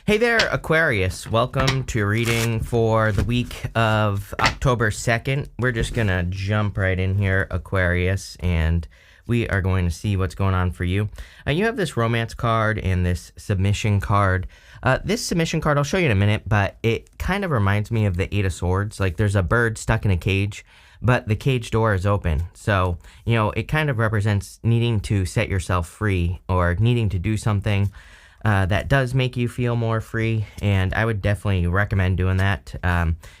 Hey there, Aquarius. Welcome to your reading for the week of October 2nd. We're just going to jump right in here, Aquarius, and we are going to see what's going on for you. You have this romance card and this submission card. This submission card, I'll show you in a minute, but it kind of reminds me of the Eight of Swords. Like there's a bird stuck in a cage, but the cage door is open. So, it kind of represents needing to set yourself free or needing to do something that does make you feel more free, and I would definitely recommend doing that.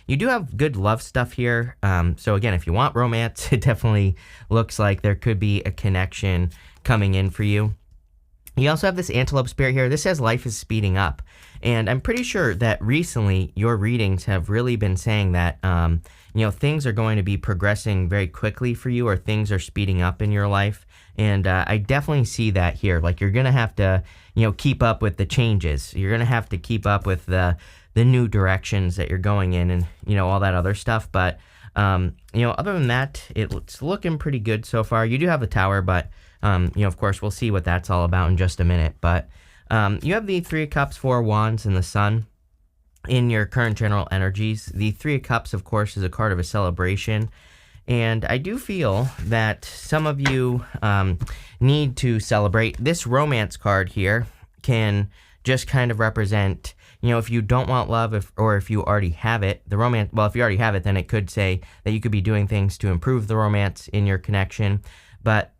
You do have good love stuff here, so again, if you want romance, it definitely looks like there could be a connection coming in for you. You also have this antelope spirit here. This says life is speeding up, and I'm pretty sure that recently your readings have really been saying that things are going to be progressing very quickly for you, or things are speeding up in your life. And I definitely see that here. Like you're going to have to, keep up with the changes. You're going to have to keep up with the new directions that you're going in and, all that other stuff. But, other than that, it's looking pretty good so far. You do have the Tower, but, of course, we'll see what that's all about in just a minute. But you have the Three of Cups, Four of Wands, and the Sun in your current general energies. The Three of Cups, of course, is a card of a celebration. And I do feel that some of you need to celebrate. This romance card here can just kind of represent, if you don't want love, or if you already have it, the romance, well, if you already have it, then it could say that you could be doing things to improve the romance in your connection. But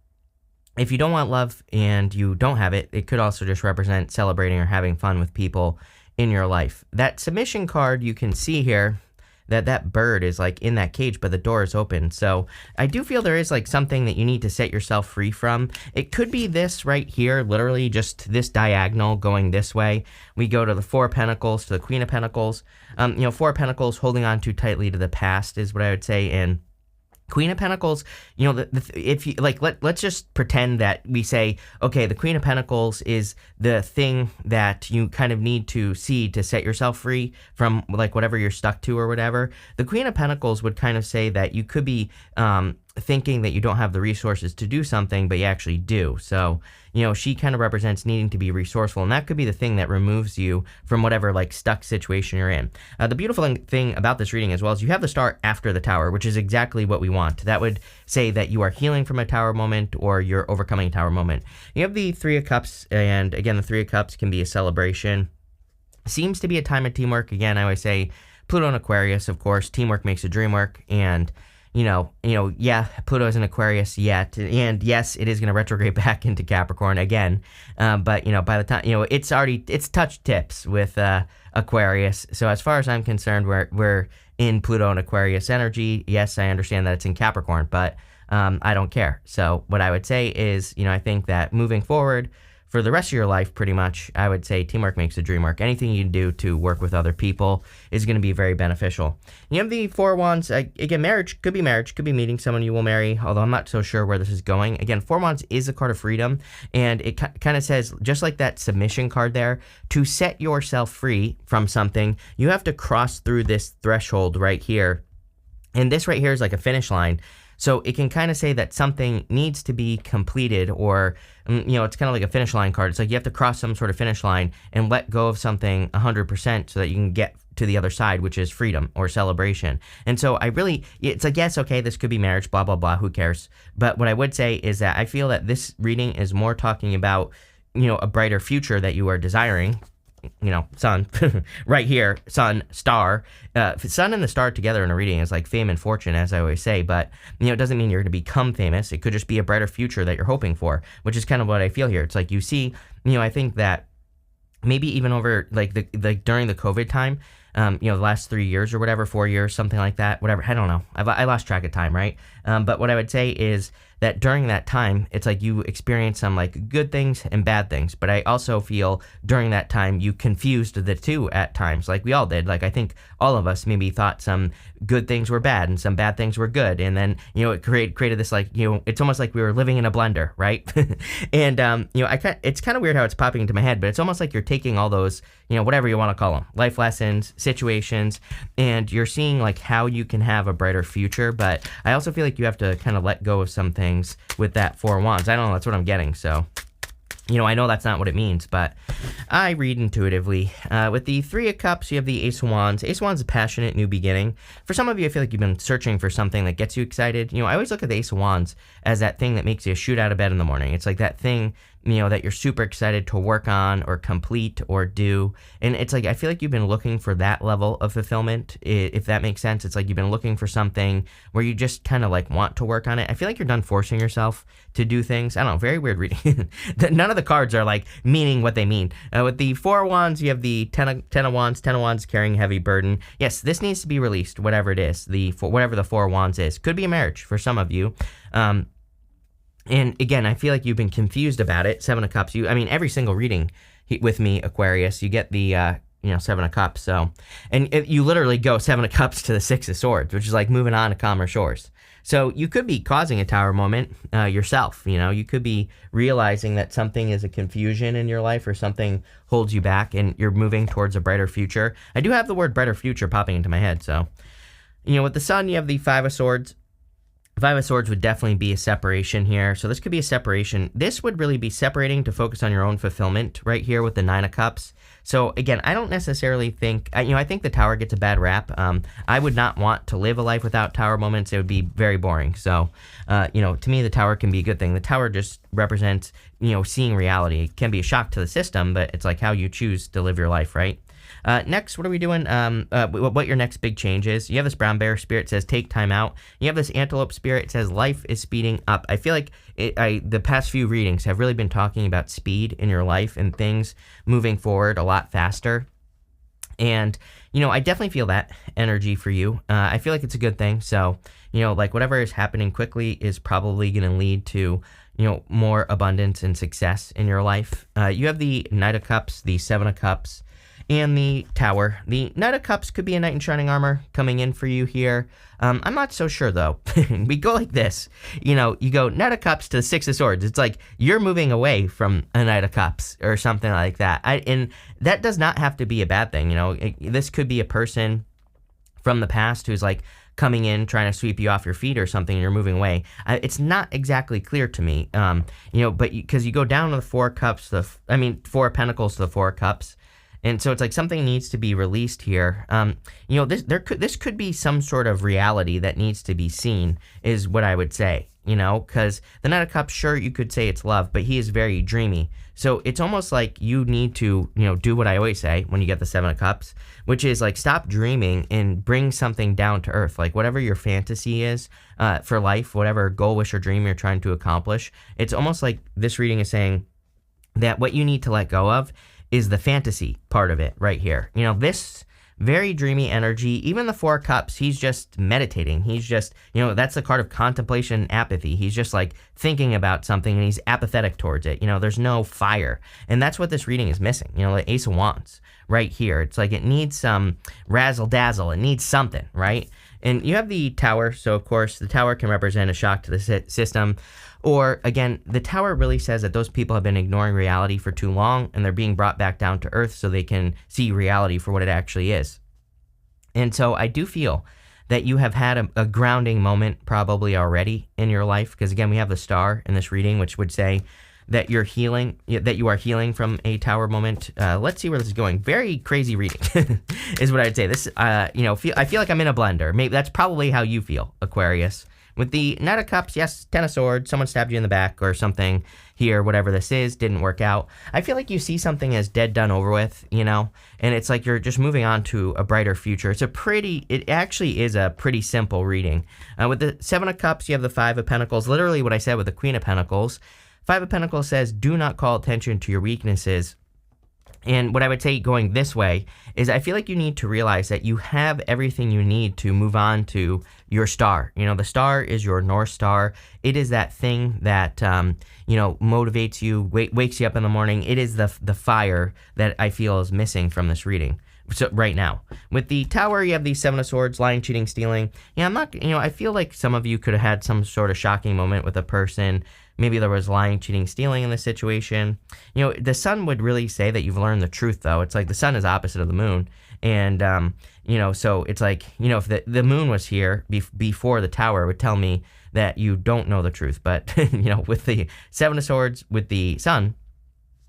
if you don't want love and you don't have it, it could also just represent celebrating or having fun with people in your life. That submission card, you can see here, that bird is like in that cage, but the door is open. So I do feel there is like something that you need to set yourself free from. It could be this right here, literally just this diagonal going this way. We go to the Four of Pentacles to the Queen of Pentacles. Four of Pentacles holding on too tightly to the past is what I would say. And Queen of Pentacles, if you like, let's just pretend that we say, okay, the Queen of Pentacles is the thing that you kind of need to see to set yourself free from like whatever you're stuck to or whatever. The Queen of Pentacles would kind of say that you could be thinking that you don't have the resources to do something, but you actually do. So, she kind of represents needing to be resourceful, and that could be the thing that removes you from whatever like stuck situation you're in. The beautiful thing about this reading as well is you have the Star after the Tower, which is exactly what we want. That would say that you are healing from a Tower moment or you're overcoming a Tower moment. You have the Three of Cups, and again, the Three of Cups can be a celebration. Seems to be a time of teamwork. Again, I always say Pluto and Aquarius, of course, teamwork makes the dream work, and yeah, Pluto is in Aquarius yet, and yes, it is going to retrograde back into Capricorn again, but, by the time, it's touch tips with Aquarius, so as far as I'm concerned, we're in Pluto and Aquarius energy. Yes, I understand that it's in Capricorn, but I don't care. So what I would say is, I think that moving forward, for the rest of your life, pretty much, I would say teamwork makes the dream work. Anything you can do to work with other people is going to be very beneficial. You have the Four of Wands. Again, marriage, could be meeting someone you will marry, although I'm not so sure where this is going. Again, Four of Wands is a card of freedom, and it kind of says, just like that submission card there, to set yourself free from something, you have to cross through this threshold right here. And this right here is like a finish line. So it can kind of say that something needs to be completed, or, it's kind of like a finish line card. It's like you have to cross some sort of finish line and let go of something 100% so that you can get to the other side, which is freedom or celebration. And so it's like, yes, okay, this could be marriage, blah, blah, blah, who cares? But what I would say is that I feel that this reading is more talking about, a brighter future that you are desiring. Sun, right here, sun, star. Sun and the star together in a reading is like fame and fortune, as I always say, but, it doesn't mean you're going to become famous. It could just be a brighter future that you're hoping for, which is kind of what I feel here. It's like you see, I think that maybe even over like during the COVID time, the last 3 years or whatever, 4 years, something like that, whatever, I don't know. I lost track of time, right? But what I would say is that during that time, it's like you experience some like good things and bad things. But I also feel during that time, you confused the two at times, like we all did. Like I think all of us maybe thought some good things were bad and some bad things were good. And then, it created this like, it's almost like we were living in a blender, right? And, it's kind of weird how it's popping into my head, but it's almost like you're taking all those, whatever you want to call them, life lessons, situations, and you're seeing like how you can have a brighter future. But I also feel like you have to kind of let go of some things with that Four of Wands. I don't know, that's what I'm getting. So I know that's not what it means, but I read intuitively. With the Three of Cups, you have the Ace of Wands. Ace of Wands is a passionate new beginning. For some of you, I feel like you've been searching for something that gets you excited. I always look at the Ace of Wands as that thing that makes you shoot out of bed in the morning. It's like that thing, that you're super excited to work on or complete or do. And it's like, I feel like you've been looking for that level of fulfillment, if that makes sense. It's like you've been looking for something where you just kind of like want to work on it. I feel like you're done forcing yourself to do things. I don't know, very weird reading. None of the cards are like meaning what they mean. With the Four of Wands, you have the Ten of Wands. Ten of Wands carrying a heavy burden. Yes, this needs to be released, whatever it is. Whatever the Four of Wands is. Could be a marriage for some of you. And again, I feel like you've been confused about it. Seven of Cups. Every single reading with me, Aquarius, you get the Seven of Cups. So, and you literally go Seven of Cups to the Six of Swords, which is like moving on to calmer shores. So you could be causing a tower moment yourself. You could be realizing that something is a confusion in your life or something holds you back, and you're moving towards a brighter future. I do have the word brighter future popping into my head. So, with the Sun, you have the Five of Swords. Five of Swords would definitely be a separation here. So this could be a separation. This would really be separating to focus on your own fulfillment right here with the Nine of Cups. So again, I don't necessarily think, I think the Tower gets a bad rap. I would not want to live a life without Tower moments. It would be very boring. So, to me, the Tower can be a good thing. The Tower just represents, seeing reality. It can be a shock to the system, but it's like how you choose to live your life, right? Next, what are we doing? What your next big change is. You have this brown bear spirit, says take time out. You have this antelope spirit, says life is speeding up. I feel like the past few readings have really been talking about speed in your life and things moving forward a lot faster. And, I definitely feel that energy for you. I feel like it's a good thing. So, like whatever is happening quickly is probably going to lead to, more abundance and success in your life. You have the Knight of Cups, the Seven of Cups, and the Tower. The Knight of Cups could be a knight in shining armor coming in for you here. I'm not so sure, though. We go like this. You go Knight of Cups to the Six of Swords. It's like you're moving away from a Knight of Cups or something like that. And that does not have to be a bad thing. This could be a person from the past who's like coming in, trying to sweep you off your feet or something, and you're moving away. It's not exactly clear to me, but because you go down to the Four Cups, Four of Pentacles to the Four of Cups. And so it's like something needs to be released here. This could be some sort of reality that needs to be seen, is what I would say. Because the Knight of Cups, sure, you could say it's love, but he is very dreamy. So it's almost like you need to, do what I always say when you get the Seven of Cups, which is like stop dreaming and bring something down to earth. Like whatever your fantasy is for life, whatever goal, wish, or dream you're trying to accomplish. It's almost like this reading is saying that what you need to let go of is the fantasy part of it right here. This very dreamy energy, even the Four Cups, he's just meditating. He's just, that's the card of contemplation and apathy. He's just like thinking about something and he's apathetic towards it. There's no fire. And that's what this reading is missing. The Ace of Wands right here. It's like it needs some razzle dazzle. It needs something, right? And you have the Tower. So of course the Tower can represent a shock to the system. Or, again, the Tower really says that those people have been ignoring reality for too long, and they're being brought back down to earth so they can see reality for what it actually is. And so I do feel that you have had a grounding moment probably already in your life, because, again, we have the Star in this reading, which would say that you are healing from a Tower moment. Let's see where this is going. Very crazy reading is what I would say. This, I feel like I'm in a blender. Maybe that's probably how you feel, Aquarius. With the Knight of Cups, yes, Ten of Swords, someone stabbed you in the back or something here, whatever this is, didn't work out. I feel like you see something as dead, done, over with, and it's like you're just moving on to a brighter future. It actually is a pretty simple reading. With the Seven of Cups, you have the Five of Pentacles, literally what I said with the Queen of Pentacles. Five of Pentacles says, do not call attention to your weaknesses. And what I would say going this way is I feel like you need to realize that you have everything you need to move on to your star. The star is your North Star. It is that thing that, motivates you, wakes you up in the morning. It is the fire that I feel is missing from this reading. So right now, with the Tower, you have the Seven of Swords, lying, cheating, stealing. Yeah, I feel like some of you could have had some sort of shocking moment with a person. Maybe there was lying, cheating, stealing in this situation. The Sun would really say that you've learned the truth, though. It's like the Sun is opposite of the Moon. And, so it's like, if the Moon was here before the Tower, it would tell me that you don't know the truth. But, with the Seven of Swords, with the Sun,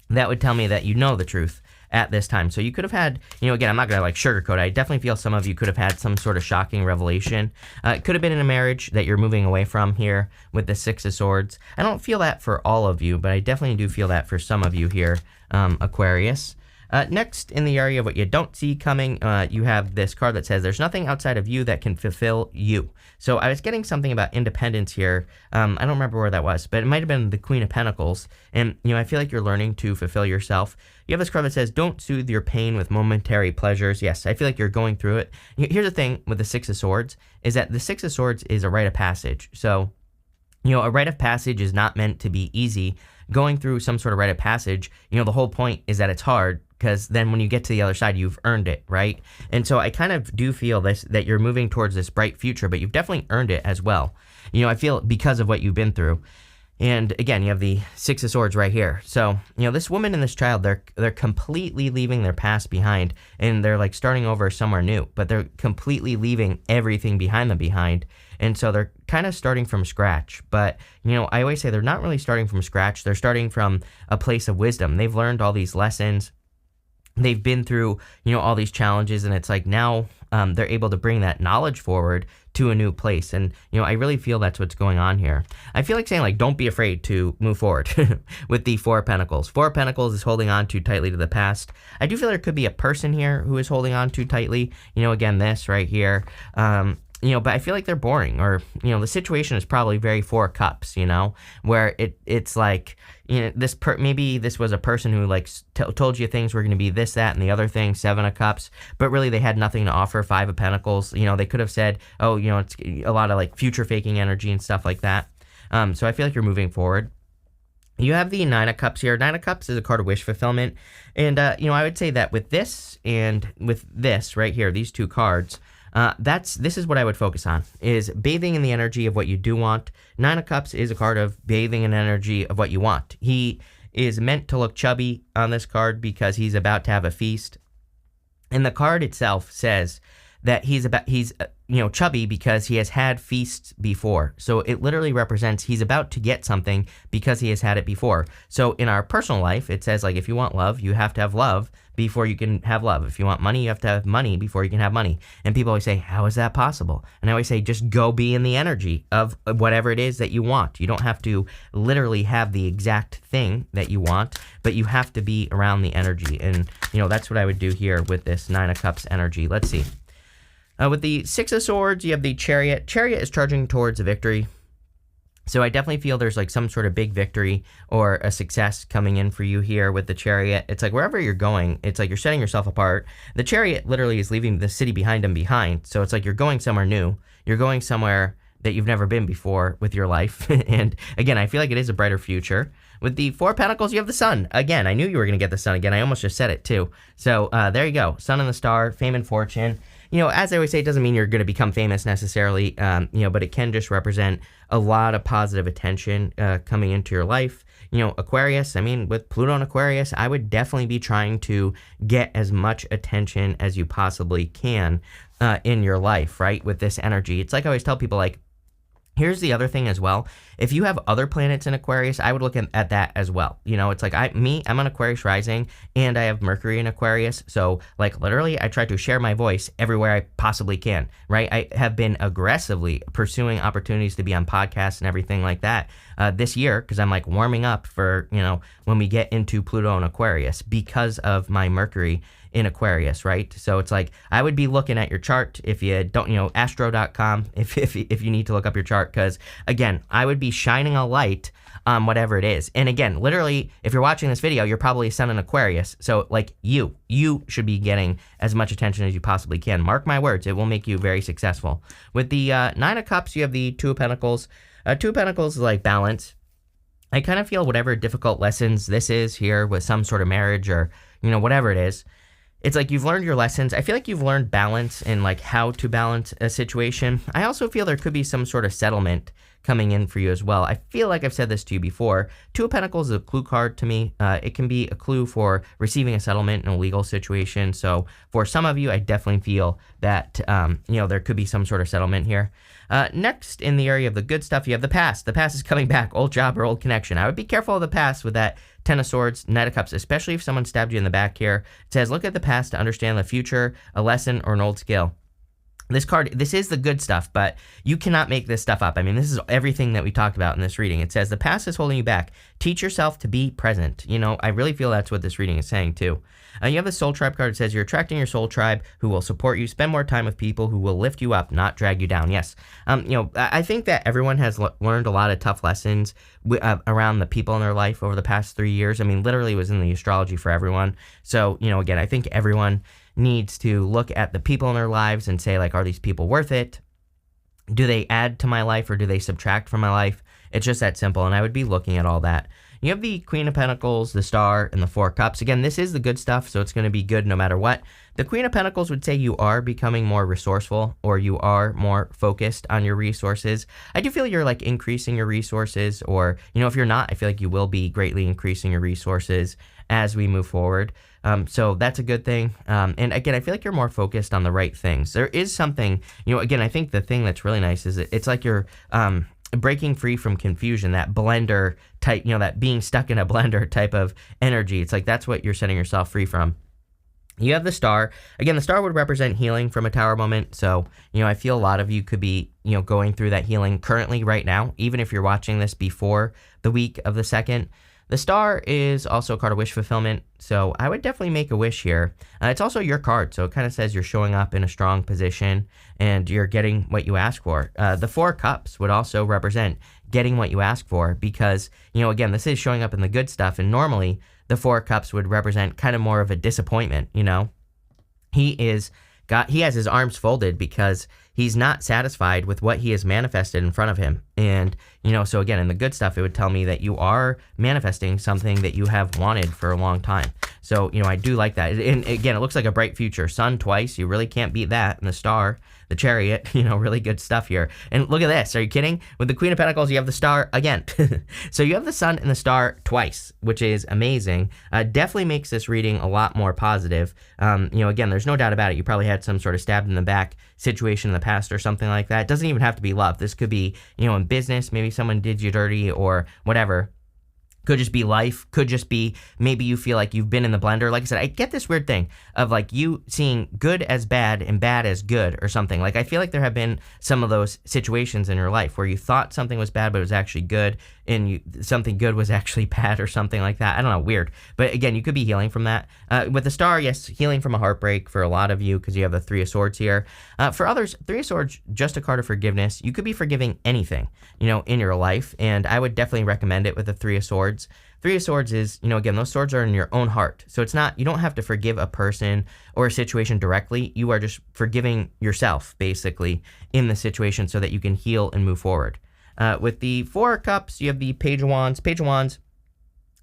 that would tell me that you know the truth at this time. So you could have had, again, I'm not going to like sugarcoat it. I definitely feel some of you could have had some sort of shocking revelation. It could have been in a marriage that you're moving away from here with the Six of Swords. I don't feel that for all of you, but I definitely do feel that for some of you here, Aquarius. Next, in the area of what you don't see coming, you have this card that says there's nothing outside of you that can fulfill you. So I was getting something about independence here. I don't remember where that was, but it might have been the Queen of Pentacles. And, I feel like you're learning to fulfill yourself. You have this card that says, don't soothe your pain with momentary pleasures. Yes, I feel like you're going through it. Here's the thing with the Six of Swords, is that the Six of Swords is a rite of passage. So, a rite of passage is not meant to be easy. Going through some sort of rite of passage, the whole point is that it's hard, because then when you get to the other side, you've earned it, right? And so I kind of do feel that you're moving towards this bright future, but you've definitely earned it as well. I feel because of what you've been through. And again, you have the Six of Swords right here. So, this woman and this child, they're completely leaving their past behind, and they're like starting over somewhere new, but they're completely leaving everything behind them behind. And so they're kind of starting from scratch. But, I always say they're not really starting from scratch. They're starting from a place of wisdom. They've learned all these lessons. They've been through, all these challenges, and it's like now they're able to bring that knowledge forward to a new place. And, I really feel that's what's going on here. I feel like saying, like, don't be afraid to move forward with the Four of Pentacles. Four of Pentacles is holding on too tightly to the past. I do feel there could be a person here who is holding on too tightly. Again, this right here. But I feel like they're boring, or, the situation is probably very Four of Cups, where it's like, maybe this was a person who like told you things were going to be this, that, and the other thing, Seven of Cups, but really they had nothing to offer. Five of Pentacles, they could have said, oh, it's a lot of like future faking energy and stuff like that. So I feel like you're moving forward. You have the Nine of Cups here. Nine of Cups is a card of wish fulfillment. And, I would say that with this and with this right here, these two cards, this is what I would focus on, is bathing in the energy of what you do want. Nine of Cups is a card of bathing in energy of what you want. He is meant to look chubby on this card because he's about to have a feast. And the card itself says that he's chubby because he has had feasts before. So it literally represents he's about to get something because he has had it before. So in our personal life, it says, like, if you want love, you have to have love before you can have love. If you want money, you have to have money before you can have money. And people always say, how is that possible? And I always say, just go be in the energy of whatever it is that you want. You don't have to literally have the exact thing that you want, but you have to be around the energy. And, that's what I would do here with this Nine of Cups energy. Let's see. With the Six of Swords, you have the Chariot. Chariot is charging towards a victory. So I definitely feel there's like some sort of big victory or a success coming in for you here with the Chariot. It's like wherever you're going, it's like you're setting yourself apart. The Chariot literally is leaving the city behind him behind. So it's like you're going somewhere new. You're going somewhere that you've never been before with your life. And again, I feel like it is a brighter future. With the Four of Pentacles, you have the Sun. Again, I knew you were going to get the Sun again. I almost just said it too. So there you go. Sun and the Star, fame and fortune. As I always say, it doesn't mean you're going to become famous necessarily, but it can just represent a lot of positive attention coming into your life. Aquarius, with Pluto and Aquarius, I would definitely be trying to get as much attention as you possibly can in your life, right? With this energy. It's like I always tell people, like, here's the other thing as well. If you have other planets in Aquarius, I would look at that as well. It's like I'm an Aquarius rising, and I have Mercury in Aquarius. So like literally I try to share my voice everywhere I possibly can, right? I have been aggressively pursuing opportunities to be on podcasts and everything like that this year, because I'm like warming up for, when we get into Pluto and Aquarius because of my Mercury in Aquarius, right? So it's like I would be looking at your chart if you don't, astro.com, if you need to look up your chart, because again, I would be shining a light on whatever it is. And again, literally, if you're watching this video, you're probably Sun in Aquarius. So like you should be getting as much attention as you possibly can. Mark my words, it will make you very successful. With the Nine of Cups, you have the Two of Pentacles. Two of Pentacles is like balance. I kind of feel whatever difficult lessons this is here with some sort of marriage or, whatever it is, it's like you've learned your lessons. I feel like you've learned balance and like how to balance a situation. I also feel there could be some sort of settlement coming in for you as well. I feel like I've said this to you before. Two of Pentacles is a clue card to me. It can be a clue for receiving a settlement in a legal situation. So for some of you, I definitely feel that, there could be some sort of settlement here. Next, in the area of the good stuff, you have the past. The past is coming back. Old job or old connection. I would be careful of the past with that Ten of Swords, Knight of Cups, especially if someone stabbed you in the back here. It says, look at the past to understand the future, a lesson, or an old skill. This card, this is the good stuff, but you cannot make this stuff up. I mean, this is everything that we talked about in this reading. It says, the past is holding you back. Teach yourself to be present. You know, I really feel that's what this reading is saying, too. You have the Soul Tribe card. It says, you're attracting your soul tribe who will support you. Spend more time with people who will lift you up, not drag you down. Yes. You know, I think that everyone has learned a lot of tough lessons around the people in their life over the past 3 years. I mean, literally it was in the astrology for everyone. So, you know, again, I think everyone needs to look at the people in their lives and say, like, are these people worth it? Do they add to my life or do they subtract from my life? It's just that simple, and I would be looking at all that. You have the Queen of Pentacles, the Star, and the Four of Cups. Again, this is the good stuff, so it's going to be good no matter what. The Queen of Pentacles would say you are becoming more resourceful, or you are more focused on your resources. I do feel you're like increasing your resources, or, you know, if you're not, I feel like you will be greatly increasing your resources as we move forward. So that's a good thing. And again, I feel like you're more focused on the right things. There is something, you know, again, I think the thing that's really nice is it's like you're breaking free from confusion, that blender type, you know, that being stuck in a blender type of energy. It's like that's what you're setting yourself free from. You have the Star. Again, the Star would represent healing from a Tower moment. So, you know, I feel a lot of you could be, you know, going through that healing currently right now, even if you're watching this before the week of the 2nd. The Star is also a card of wish fulfillment, so I would definitely make a wish here. It's also your card, so it kind of says you're showing up in a strong position and you're getting what you ask for. The Four Cups would also represent getting what you ask for because, you know, again, this is showing up in the good stuff, and normally the Four Cups would represent kind of more of a disappointment, you know? He has his arms folded because he's not satisfied with what he has manifested in front of him. And, you know, so again, in the good stuff, it would tell me that you are manifesting something that you have wanted for a long time. So, you know, I do like that. And again, it looks like a bright future. Sun twice, you really can't beat that. And the Star, the Chariot, you know, really good stuff here. And look at this. Are you kidding? With the Queen of Pentacles, you have the Star again. So you have the Sun and the Star twice, which is amazing. Definitely makes this reading a lot more positive. You know, again, there's no doubt about it. You probably had some sort of stabbed in the back situation in the past or something like that. It doesn't even have to be love. This could be, you know, in business, maybe someone did you dirty or whatever. Could just be life, could just be maybe you feel like you've been in the blender. Like I said, I get this weird thing of like you seeing good as bad and bad as good or something. Like I feel like there have been some of those situations in your life where you thought something was bad but it was actually good, and something good was actually bad or something like that. I don't know, weird. But again, you could be healing from that. With the Star, yes, healing from a heartbreak for a lot of you because you have the Three of Swords here. For others, Three of Swords, just a card of forgiveness. You could be forgiving anything, you know, in your life, and I would definitely recommend it with the Three of Swords. Three of Swords is, you know, again, those swords are in your own heart. So it's not, you don't have to forgive a person or a situation directly. You are just forgiving yourself, basically, in the situation so that you can heal and move forward. With the Four of Cups, you have the Page of Wands. Page of Wands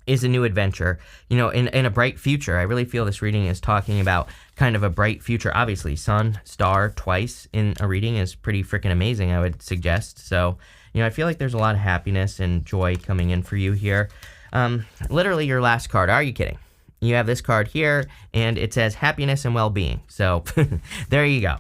is a new adventure, you know, in a bright future. I really feel this reading is talking about kind of a bright future. Obviously, Sun, Star twice in a reading is pretty freaking amazing, I would suggest. So, you know, I feel like there's a lot of happiness and joy coming in for you here. Literally your last card. Are you kidding? You have this card here, and it says happiness and well-being. So there you go.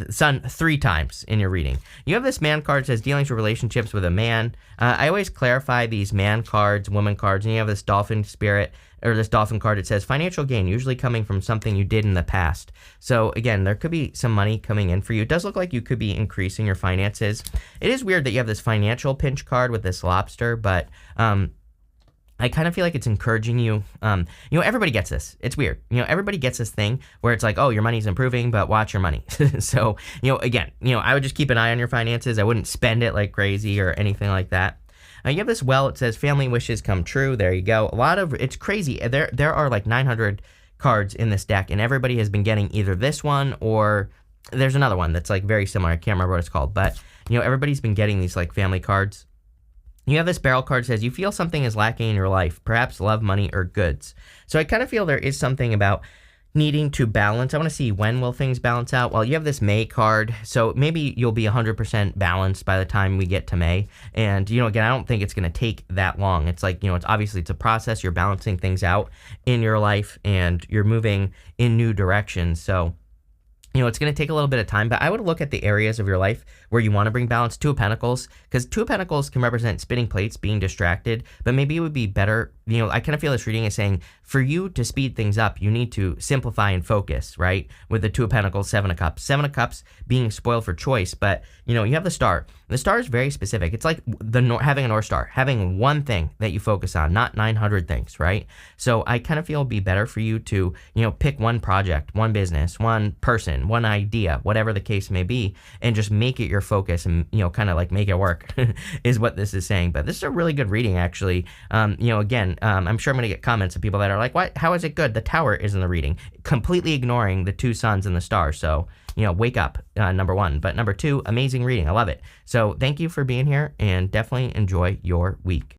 Sun 3 times in your reading. You have this man card that says dealings with relationships with a man. I always clarify these man cards, woman cards, and you have this dolphin spirit, or this dolphin card. It says financial gain, usually coming from something you did in the past. So again, there could be some money coming in for you. It does look like you could be increasing your finances. It is weird that you have this financial pinch card with this lobster, but I kind of feel like it's encouraging you. You know, everybody gets this. It's weird. You know, everybody gets this thing where it's like, oh, your money's improving, but watch your money. So, you know, again, you know, I would just keep an eye on your finances. I wouldn't spend it like crazy or anything like that. You have this well. It says family wishes come true. There you go. It's crazy. There are like 900 cards in this deck, and everybody has been getting either this one or there's another one that's like very similar. I can't remember what it's called, but you know, everybody's been getting these like family cards. You have this barrel card that says you feel something is lacking in your life, perhaps love, money, or goods. So I kind of feel there is something about needing to balance. I want to see when will things balance out. Well, you have this May card, so maybe you'll be 100% balanced by the time we get to May. And, you know, again, I don't think it's going to take that long. It's like, you know, it's a process. You're balancing things out in your life and you're moving in new directions. So, you know, it's going to take a little bit of time, but I would look at the areas of your life where you want to bring balance. Two of Pentacles, because Two of Pentacles can represent spinning plates, being distracted, but maybe it would be better I kind of feel this reading is saying for you to speed things up, you need to simplify and focus, right? With the Two of Pentacles, Seven of Cups. Seven of Cups being spoiled for choice, but you have the Star. The Star is very specific. It's like having a North Star, having one thing that you focus on, not 900 things, right? So I kind of feel it'd be better for you to, pick one project, one business, one person, one idea, whatever the case may be, and just make it your focus and, kind of like make it work is what this is saying. But this is a really good reading, actually. Again, I'm sure I'm going to get comments of people that are like, what? How is it good? The Tower is in the reading, completely ignoring the two suns and the star. So, wake up, number one. But number two, amazing reading. I love it. So thank you for being here and definitely enjoy your week.